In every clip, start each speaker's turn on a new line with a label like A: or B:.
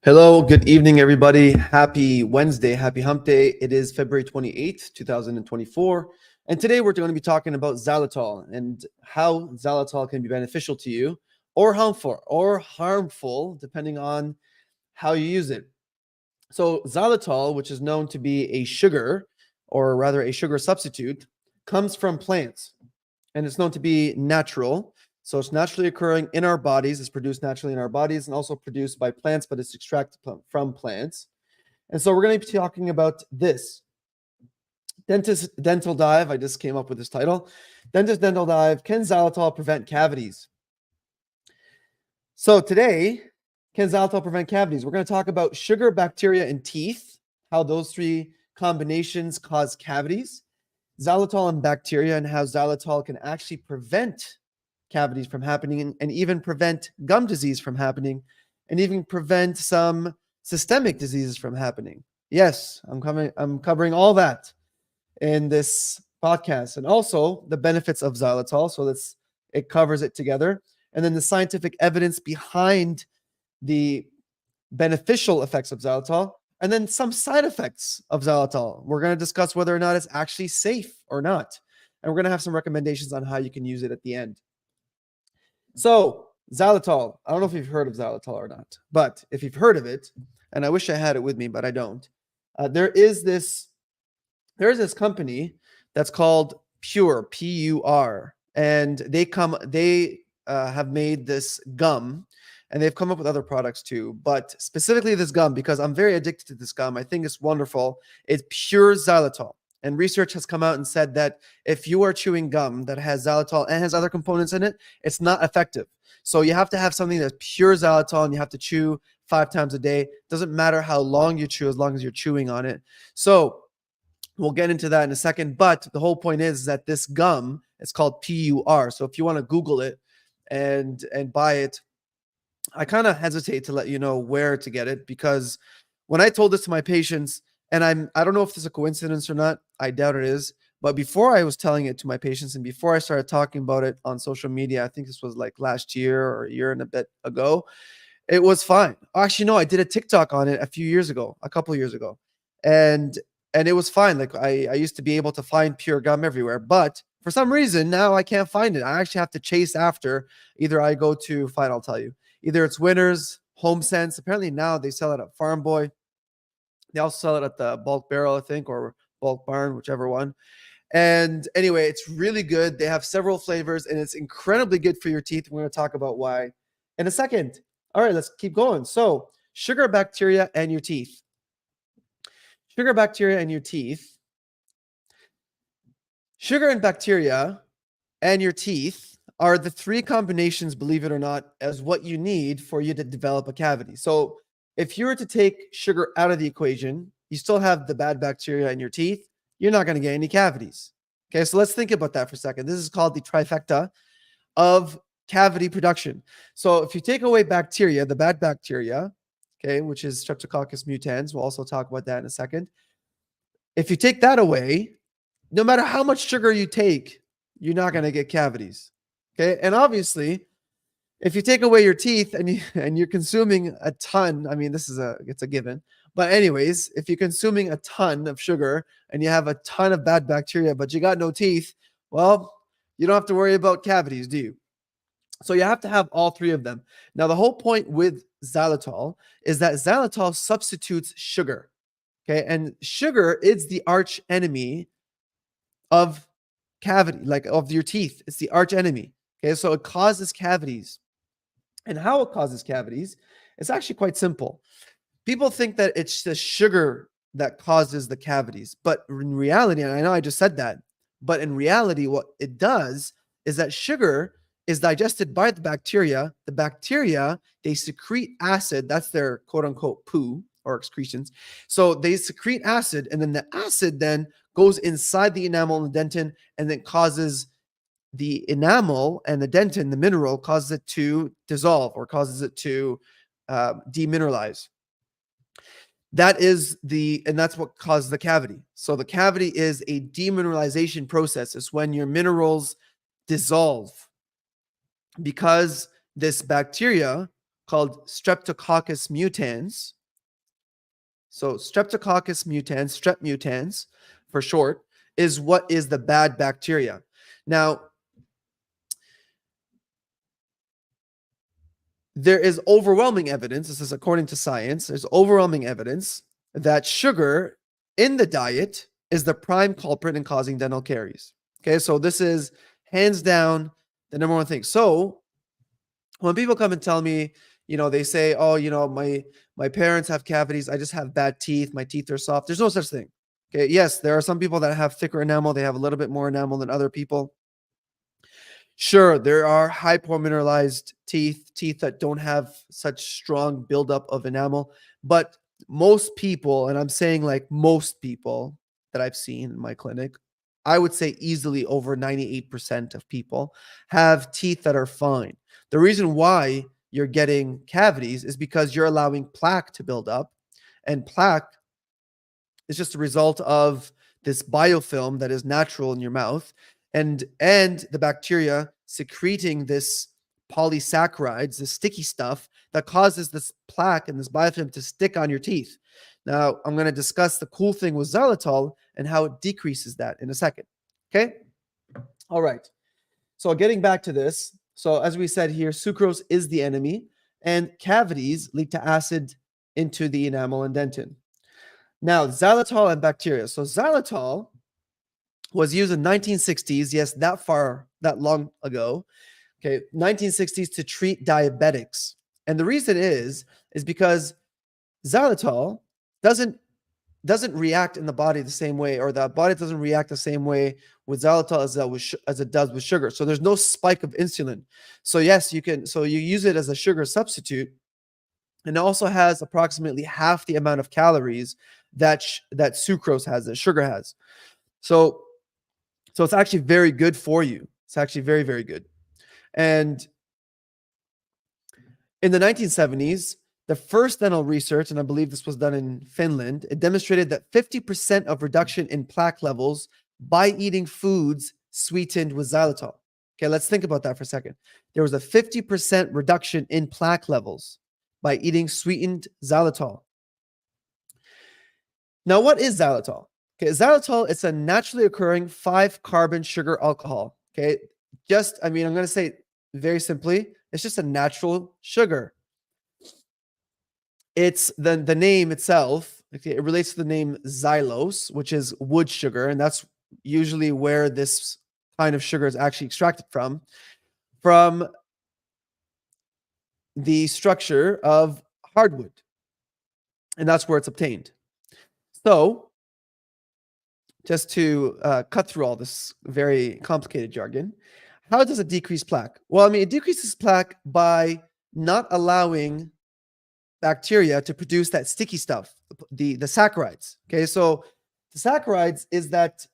A: Hello, good evening, everybody. Happy Wednesday, happy hump day. It is February 28th, 2024. And today we're going to be talking about xylitol and how xylitol can be beneficial to you or harmful, depending on how you use it. So xylitol, which is known to be a sugar, or rather a sugar substitute, comes from plants and it's known to be natural. So it's naturally occurring in our bodies. It's produced naturally in our bodies and also produced by plants, but it's extracted from plants. And so we're going to be talking about this. Dental Dive. I just came up with this title. Dentist Dental Dive. Can xylitol prevent cavities? So today, can xylitol prevent cavities? We're going to talk about sugar, bacteria, and teeth, how those three combinations cause cavities, xylitol and bacteria, and how xylitol can actually prevent cavities from happening and even prevent gum disease from happening and even prevent some systemic diseases from happening. Yes, I'm covering all that in this podcast, and also the benefits of xylitol, so it covers it together, and then the scientific evidence behind the beneficial effects of xylitol, and then some side effects of xylitol. We're going to discuss whether or not it's actually safe or not, and we're going to have some recommendations on how you can use it at the end. So xylitol, I don't know if you've heard of xylitol or not, but if you've heard of it, and I wish I had it with me, but I don't, there is this company that's called Pure, P-U-R, and they have made this gum, and they've come up with other products too, but specifically this gum, because I'm very addicted to this gum. I think it's wonderful. It's pure xylitol. And research has come out and said that if you are chewing gum that has xylitol and has other components in it, it's not effective. So you have to have something that's pure xylitol, and you have to chew 5 times a day. Doesn't matter how long you chew, as long as you're chewing on it. So we'll get into that in a second. But the whole point is that this gum is called PUR. So if you want to Google it and buy it, I kind of hesitate to let you know where to get it, because when I told this to my patients, and I don't know if this is a coincidence or not, I doubt it is, but before I was telling it to my patients and before I started talking about it on social media, I think this was like last year or a year and a bit ago, it was fine. Actually, no, I did a TikTok on it a couple years ago, and it was fine. Like I used to be able to find pure gum everywhere, but for some reason now I can't find it. I actually have to chase after. Either I go to fine, I'll tell you. Either it's Winners, Home Sense. Apparently now they sell it at Farm Boy. They also sell it at the Bulk Barrel, I think, or Bulk Barn, whichever one. And anyway, it's really good. They have several flavors, and it's incredibly good for your teeth. We're going to talk about why in a second. All right, let's keep going. So, sugar, bacteria, and your teeth. Sugar, bacteria, and your teeth. Sugar and bacteria and your teeth are the three combinations, believe it or not, as what you need for you to develop a cavity. So if you were to take sugar out of the equation, you still have the bad bacteria in your teeth, you're not going to get any cavities. Okay, so let's think about that for a second. This is called the trifecta of cavity production. So if you take away bacteria, the bad bacteria, okay, which is Streptococcus mutans, we'll also talk about that in a second. If you take that away, no matter how much sugar you take, you're not going to get cavities. Okay, and obviously, if you take away your teeth and you're consuming a ton, I mean, it's a given. But anyways, if you're consuming a ton of sugar and you have a ton of bad bacteria, but you got no teeth, well, you don't have to worry about cavities, do you? So you have to have all three of them. Now, the whole point with xylitol is that xylitol substitutes sugar. Okay, and sugar is the arch enemy of cavity, like of your teeth. It's the arch enemy. Okay, so it causes cavities. And how it causes cavities is actually quite simple. People think that it's the sugar that causes the cavities, but in reality, and I know I just said that, but in reality, what it does is that sugar is digested by the bacteria. The bacteria, they secrete acid. That's their quote unquote poo or excretions. So they secrete acid, and then the acid then goes inside the enamel and the dentin, and then causes the enamel and the dentin, the mineral, causes it to dissolve or causes it to demineralize. And that's what causes the cavity. So the cavity is a demineralization process. It's when your minerals dissolve because this bacteria called Streptococcus mutans. So Streptococcus mutans, strep mutans for short, is what is the bad bacteria. Now, there is overwhelming evidence, this is according to science, there's overwhelming evidence that sugar in the diet is the prime culprit in causing dental caries. Okay, so this is hands down the number one thing. So when people come and tell me, they say, oh, my parents have cavities, I just have bad teeth, my teeth are soft. There's no such thing. Okay, yes, there are some people that have thicker enamel, they have a little bit more enamel than other people. Sure, there are hypomineralized teeth that don't have such strong buildup of enamel, but most people, and I'm saying like most people that I've seen in my clinic, I would say easily over 98% of people have teeth that are fine. The reason why you're getting cavities is because you're allowing plaque to build up, and plaque is just a result of this biofilm that is natural in your mouth, and the bacteria secreting this polysaccharides, this sticky stuff that causes this plaque and this biofilm to stick on your teeth. Now, I'm going to discuss the cool thing with xylitol and how it decreases that in a second. Okay? All right. So getting back to this, so as we said here, sucrose is the enemy, and cavities leak to acid into the enamel and dentin. Now, xylitol and bacteria. So xylitol was used in 1960s, yes, that long ago, okay, 1960s, to treat diabetics. And the reason is because xylitol doesn't react in the body the same way, or the body doesn't react the same way with xylitol as it does with sugar. So there's no spike of insulin. So yes, you use it as a sugar substitute, and it also has approximately half the amount of calories that sucrose has, that sugar has. So it's actually very good for you. It's actually very, very good. And in the 1970s, the first dental research, and I believe this was done in Finland, it demonstrated that 50% of reduction in plaque levels by eating foods sweetened with xylitol. Okay, let's think about that for a second. There was a 50% reduction in plaque levels by eating sweetened xylitol. Now, what is xylitol? Okay, xylitol, it's a naturally occurring 5-carbon sugar alcohol. Okay, I'm going to say very simply, it's just a natural sugar. It's the name itself, okay, it relates to the name xylose, which is wood sugar, and that's usually where this kind of sugar is actually extracted from the structure of hardwood, and that's where it's obtained. So, just to cut through all this very complicated jargon, how does it decrease plaque? Well, it decreases plaque by not allowing bacteria to produce that sticky stuff, the saccharides. Okay, so the saccharides is that,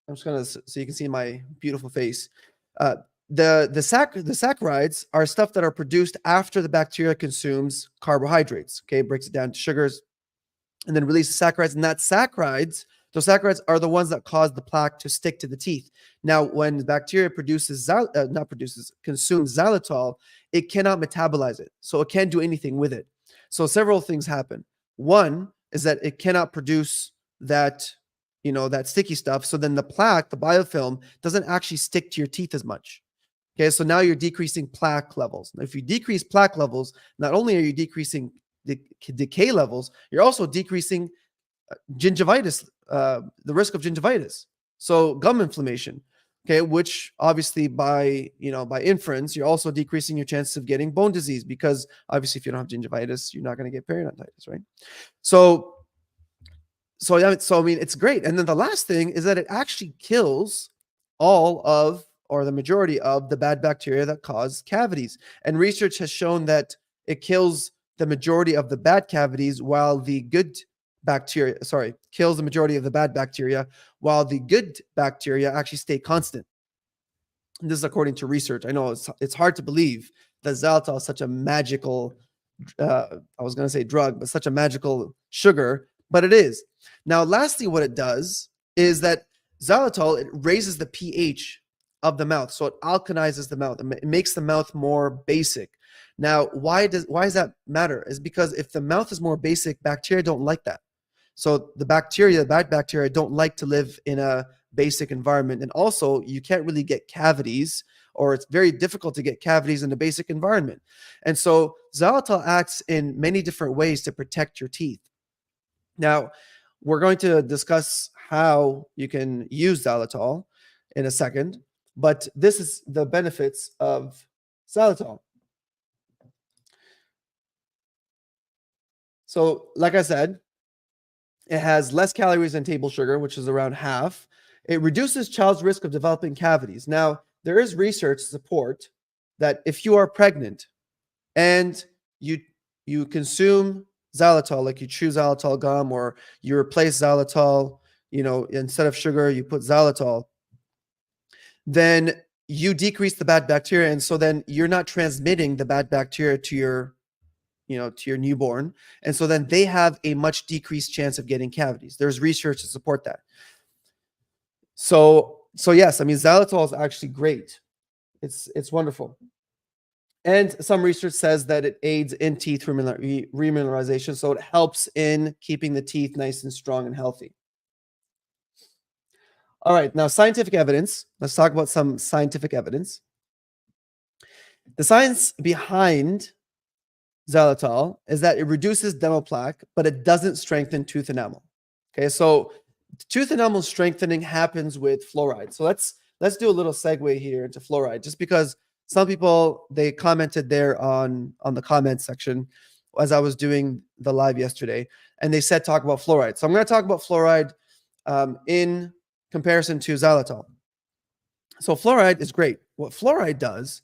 A: I'm just gonna, so you can see my beautiful face. The saccharides are stuff that are produced after the bacteria consumes carbohydrates. Okay, breaks it down to sugars, and then releases saccharides. And those saccharides are the ones that cause the plaque to stick to the teeth. Now, when the bacteria consumes xylitol, it cannot metabolize it, so it can't do anything with it. So several things happen. One is that it cannot produce that sticky stuff. So then the plaque, the biofilm, doesn't actually stick to your teeth as much. Okay, so now you're decreasing plaque levels. Now, if you decrease plaque levels, not only are you decreasing the decay levels, you're also decreasing gingivitis, the risk of gingivitis. So gum inflammation, okay, which obviously by inference, you're also decreasing your chances of getting bone disease, because obviously if you don't have gingivitis, you're not going to get periodontitis, right? So it's great. And then the last thing is that it actually kills the majority of the bad bacteria that cause cavities. And research has shown that it kills the majority of the bad cavities, while the good kills the majority of the bad bacteria, while the good bacteria actually stay constant. And this is according to research. I know it's hard to believe that xylitol is such a magical, I was going to say drug, but such a magical sugar, but it is. Now, lastly, what it does is that xylitol, it raises the pH of the mouth. So it alkalizes the mouth. It makes the mouth more basic. Now, why does that matter? Is because if the mouth is more basic, bacteria don't like that. So the bad bacteria don't like to live in a basic environment. And also, you can't really get cavities, or it's very difficult to get cavities in a basic environment. And so xylitol acts in many different ways to protect your teeth. Now, we're going to discuss how you can use xylitol in a second, but this is the benefits of xylitol. So, like I said, it has less calories than table sugar, which is around half. It reduces child's risk of developing cavities. Now, there is research to support that if you are pregnant and you consume xylitol, like you chew xylitol gum or you replace xylitol, instead of sugar, you put xylitol, then you decrease the bad bacteria. And so then you're not transmitting the bad bacteria to your newborn. And so then they have a much decreased chance of getting cavities. There's research to support that. So yes, I mean, xylitol is actually great. It's wonderful. And some research says that it aids in teeth remineralization. So it helps in keeping the teeth nice and strong and healthy. All right, now scientific evidence. Let's talk about some scientific evidence. The science behind xylitol is that it reduces dental plaque, but it doesn't strengthen tooth enamel. Okay, so tooth enamel strengthening happens with fluoride. So let's do a little segue here into fluoride, just because some people, they commented there on the comment section as I was doing the live yesterday, and they said talk about fluoride. So I'm going to talk about fluoride in comparison to xylitol. So fluoride is great. What fluoride does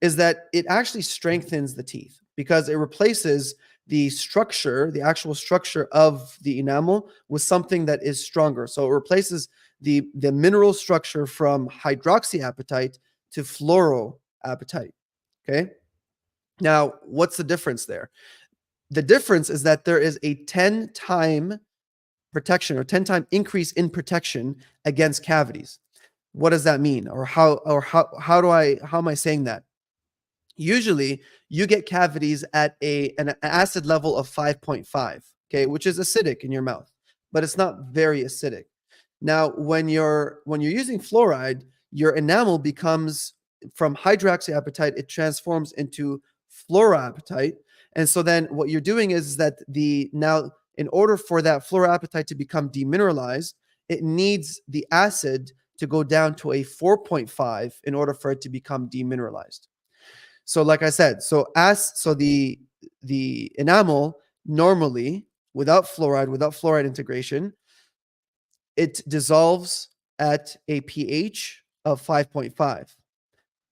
A: is that it actually strengthens the teeth because it replaces the structure, the actual structure of the enamel, with something that is stronger. So it replaces the mineral structure from hydroxyapatite to fluoroapatite. Okay. Now, what's the difference there? The difference is that there is a 10-time protection or 10-time increase in protection against cavities. What does that mean? Or how am I saying that? Usually you get cavities at an acid level of 5.5, okay, which is acidic in your mouth, but it's not very acidic. Now, when you're using fluoride, your enamel becomes, from hydroxyapatite, it transforms into fluoroapatite. And so then what you're doing is that now in order for that fluoroapatite to become demineralized, it needs the acid to go down to a 4.5 in order for it to become demineralized. So like I said, the enamel normally, without fluoride integration, it dissolves at a pH of 5.5.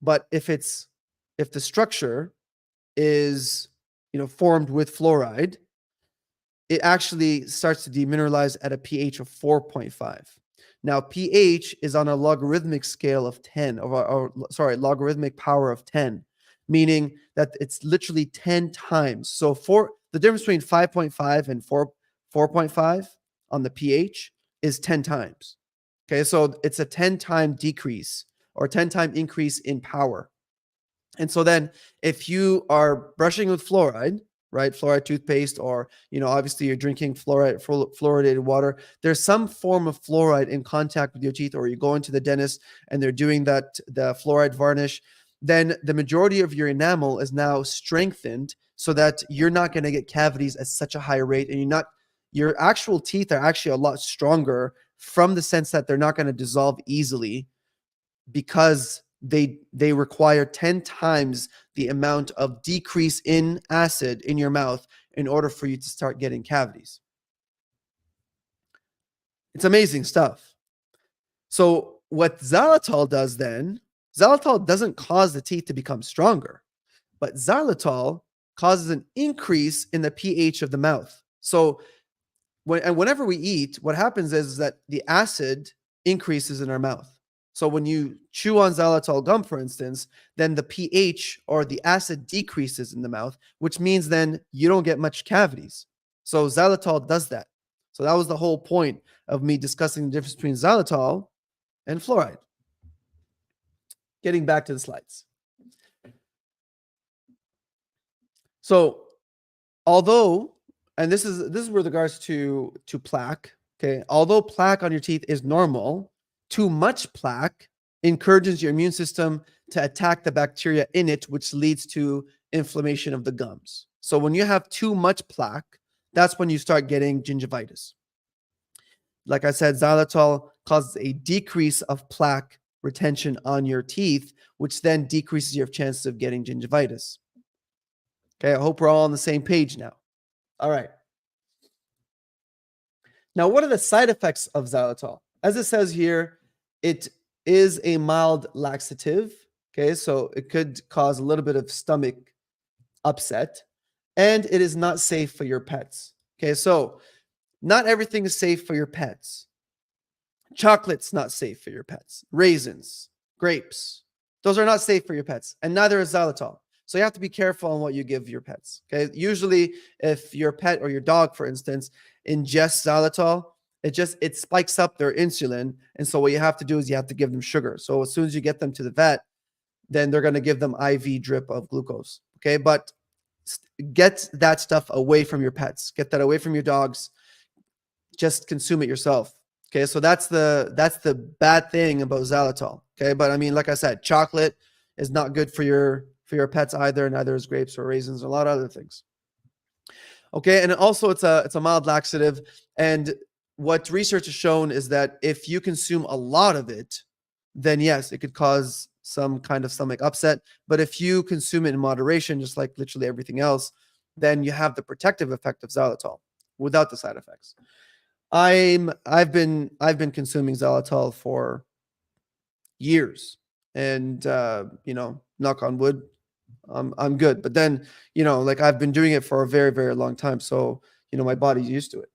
A: But if the structure is formed with fluoride, it actually starts to demineralize at a pH of 4.5. Now, pH is on a logarithmic scale of 10, logarithmic power of 10, meaning that it's literally 10 times. So the difference between 5.5 and 4.5 on the pH is 10 times. Okay, so it's a 10-time decrease or 10-time increase in power. And so then if you are brushing with fluoride, right, fluoride toothpaste, or obviously you're drinking fluoridated water, there's some form of fluoride in contact with your teeth, or you go into the dentist and they're doing the fluoride varnish, then the majority of your enamel is now strengthened so that you're not going to get cavities at such a high rate, and your actual teeth are actually a lot stronger, from the sense that they're not going to dissolve easily, because they require 10 times the amount of decrease in acid in your mouth in order for you to start getting cavities. It's amazing stuff. So what xylitol does then, xylitol doesn't cause the teeth to become stronger, but xylitol causes an increase in the pH of the mouth. So whenever we eat, what happens is that the acid increases in our mouth. So when you chew on xylitol gum, for instance, then the pH or the acid decreases in the mouth, which means then you don't get much cavities. So xylitol does that. So that was the whole point of me discussing the difference between xylitol and fluoride. Getting back to the slides. So although, and this is with regards to plaque, okay, although plaque on your teeth is normal, too much plaque encourages your immune system to attack the bacteria in it, which leads to inflammation of the gums. So when you have too much plaque, that's when you start getting gingivitis. Like I said, xylitol causes a decrease of plaque retention on your teeth, which then decreases your chances of getting gingivitis. Okay, I hope we're all on the same page now. All right. Now, what are the side effects of xylitol? As it says here, it is a mild laxative. Okay, so it could cause a little bit of stomach upset, and it is not safe for your pets. Okay, so not everything is safe for your pets. Chocolate's not safe for your pets. Raisins, grapes, those are not safe for your pets, and neither is xylitol. So you have to be careful on what you give your pets. Okay. Usually, if your pet or your dog, for instance, ingests xylitol, it spikes up their insulin. And so what you have to do is you have to give them sugar. So as soon as you get them to the vet, then they're going to give them IV drip of glucose. Okay. But get that stuff away from your pets. Get that away from your dogs. Just consume it yourself. Okay, so that's the bad thing about xylitol. Okay, but I mean, like I said, chocolate is not good for your pets either. Neither is grapes or raisins, or a lot of other things. Okay, and also it's a mild laxative. And what research has shown is that if you consume a lot of it, then yes, it could cause some kind of stomach upset. But if you consume it in moderation, just like literally everything else, then you have the protective effect of xylitol without the side effects. I've been consuming xylitol for years, and knock on wood, I'm good. But then, like I've been doing it for a very, very long time, so my body's used to it.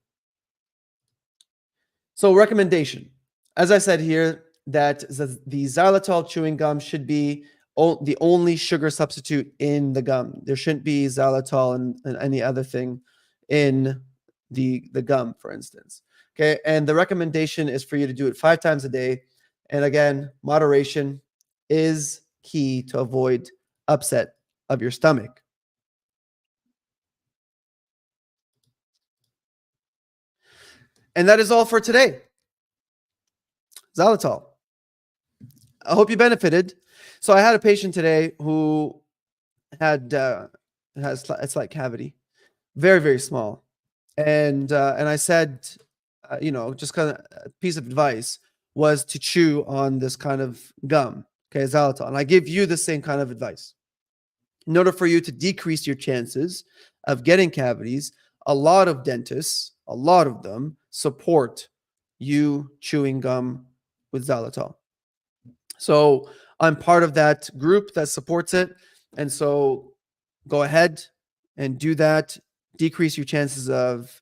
A: So recommendation, as I said here, that the xylitol chewing gum should be the only sugar substitute in the gum. There shouldn't be xylitol and any other thing in the gum, for instance. Okay, and the recommendation is for you to do it 5 times a day. And again, moderation is key to avoid upset of your stomach. And that is all for today. Xylitol. I hope you benefited. So I had a patient today who had has a slight cavity, very, very small, and I said, just kind of a piece of advice was to chew on this kind of gum, okay, xylitol, and I give you the same kind of advice. In order for you to decrease your chances of getting cavities, a lot of dentists, a lot of them support you chewing gum with xylitol. So I'm part of that group that supports it. And so go ahead and do that. Decrease your chances of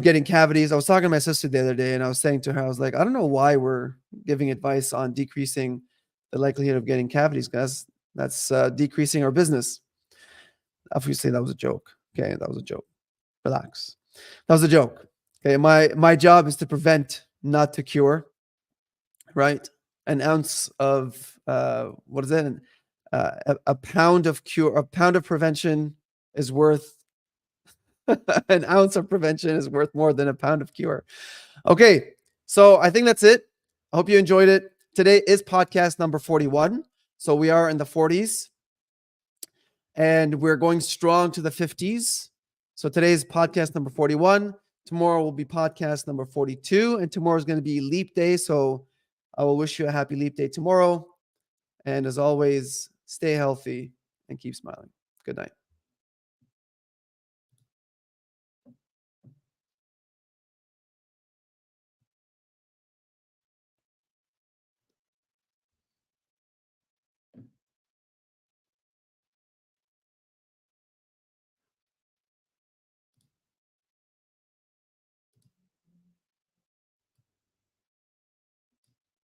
A: getting cavities. I was talking to my sister the other day and I was saying to her, I was like, I don't know why we're giving advice on decreasing the likelihood of getting cavities, guys. That's decreasing our business. Obviously, that was a joke. Okay, that was a joke. Relax. That was a joke. Okay, my job is to prevent, not to cure. Right? An ounce of what is it? A pound of cure, a pound of prevention is worth an ounce of prevention is worth more than a pound of cure. Okay, so I think that's it. I hope you enjoyed it. Today is podcast number 41. So we are in the 40s and we're going strong to the 50s. So today's podcast number 41. Tomorrow will be podcast number 42. And tomorrow is going to be leap day. So I will wish you a happy leap day tomorrow. And as always, stay healthy and keep smiling. Good night.